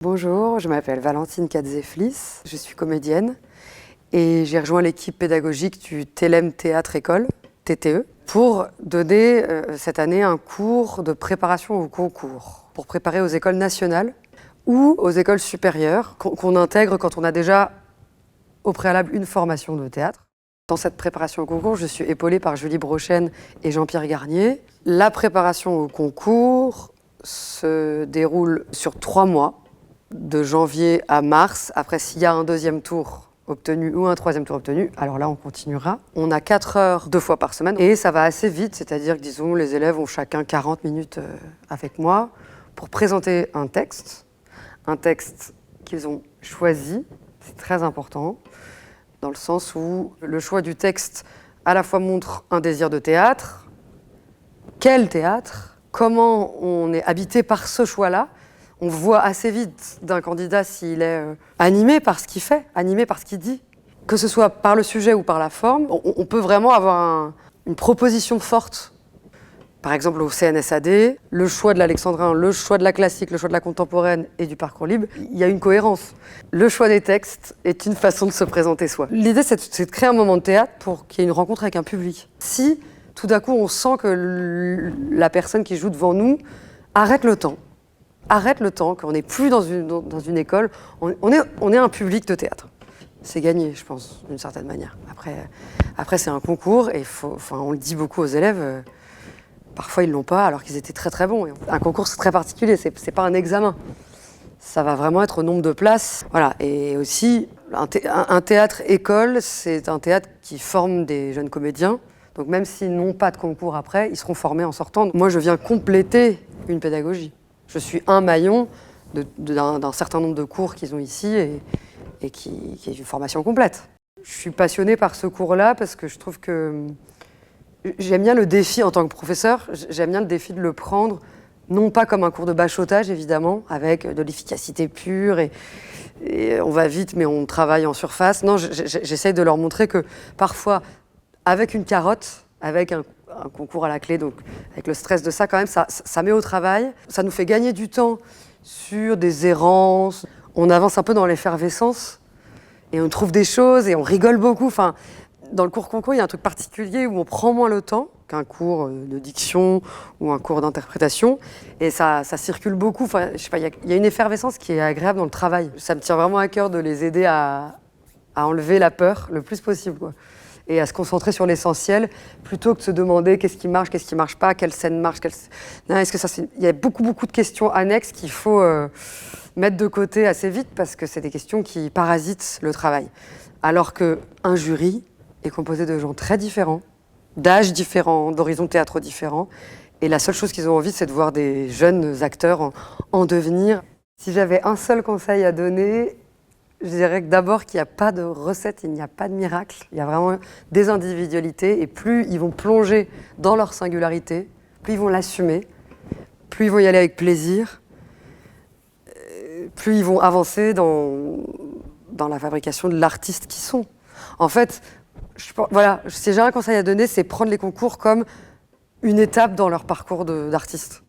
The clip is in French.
Bonjour, je m'appelle Valentine Katzeflis, je suis comédienne et j'ai rejoint l'équipe pédagogique du TLM Théâtre École, TTE, pour donner cette année un cours de préparation au concours, pour préparer aux écoles nationales ou aux écoles supérieures qu'on intègre quand on a déjà au préalable une formation de théâtre. Dans cette préparation au concours, je suis épaulée par Julie Brochen et Jean-Pierre Garnier. La préparation au concours se déroule sur 3 mois. De janvier à mars. Après, s'il y a un deuxième tour obtenu ou un troisième tour obtenu, alors là, on continuera. On a 4 heures 2 fois par semaine et ça va assez vite, c'est-à-dire que, disons, les élèves ont chacun 40 minutes avec moi pour présenter un texte qu'ils ont choisi. C'est très important, dans le sens où le choix du texte à la fois montre un désir de théâtre, quel théâtre, comment on est habité par ce choix-là. On voit assez vite d'un candidat s'il est animé par ce qu'il fait, animé par ce qu'il dit. Que ce soit par le sujet ou par la forme, on peut vraiment avoir une proposition forte. Par exemple, au CNSAD, le choix de l'alexandrin, le choix de la classique, le choix de la contemporaine et du parcours libre, il y a une cohérence. Le choix des textes est une façon de se présenter soi. L'idée, c'est de créer un moment de théâtre pour qu'il y ait une rencontre avec un public. Si, tout d'un coup, on sent que la personne qui joue devant nous arrête le temps, qu'on n'est plus dans une école, on est un public de théâtre. C'est gagné, je pense, d'une certaine manière. Après c'est un concours et on le dit beaucoup aux élèves, parfois ils ne l'ont pas alors qu'ils étaient très très bons. Un concours, c'est très particulier, c'est pas un examen. Ça va vraiment être au nombre de places. Voilà. Et aussi, un théâtre-école, c'est un théâtre qui forme des jeunes comédiens. Donc même s'ils n'ont pas de concours après, ils seront formés en sortant. Moi, je viens compléter une pédagogie. Je suis un maillon d'un certain nombre de cours qu'ils ont ici et qui est une formation complète. Je suis passionnée par ce cours-là parce que je trouve que j'aime bien le défi en tant que professeur, j'aime bien le défi de le prendre, non pas comme un cours de bachotage évidemment, avec de l'efficacité pure et on va vite mais on travaille en surface. Non, j'essaye de leur montrer que parfois, avec une carotte, avec un concours à la clé, donc avec le stress de ça quand même, ça met au travail, ça nous fait gagner du temps sur des errances, on avance un peu dans l'effervescence et on trouve des choses et on rigole beaucoup. Enfin, dans le cours concours, il y a un truc particulier où on prend moins le temps qu'un cours de diction ou un cours d'interprétation et ça circule beaucoup. Enfin, je sais pas, il y a une effervescence qui est agréable dans le travail. Ça me tient vraiment à cœur de les aider à enlever la peur le plus possible, quoi. Et à se concentrer sur l'essentiel, plutôt que de se demander qu'est-ce qui marche pas, quelle scène marche, Non, est-ce que ça, il y a beaucoup de questions annexes qu'il faut mettre de côté assez vite parce que c'est des questions qui parasitent le travail. Alors qu'un jury est composé de gens très différents, d'âges différents, d'horizons théâtraux différents, et la seule chose qu'ils ont envie, c'est de voir des jeunes acteurs en devenir. Si j'avais un seul conseil à donner, je dirais que d'abord qu'il n'y a pas de recette, il n'y a pas de miracle, il y a vraiment des individualités et plus ils vont plonger dans leur singularité, plus ils vont l'assumer, plus ils vont y aller avec plaisir, plus ils vont avancer dans la fabrication de l'artiste qu'ils sont. En fait, voilà, si j'ai un conseil à donner, c'est prendre les concours comme une étape dans leur parcours d'artiste.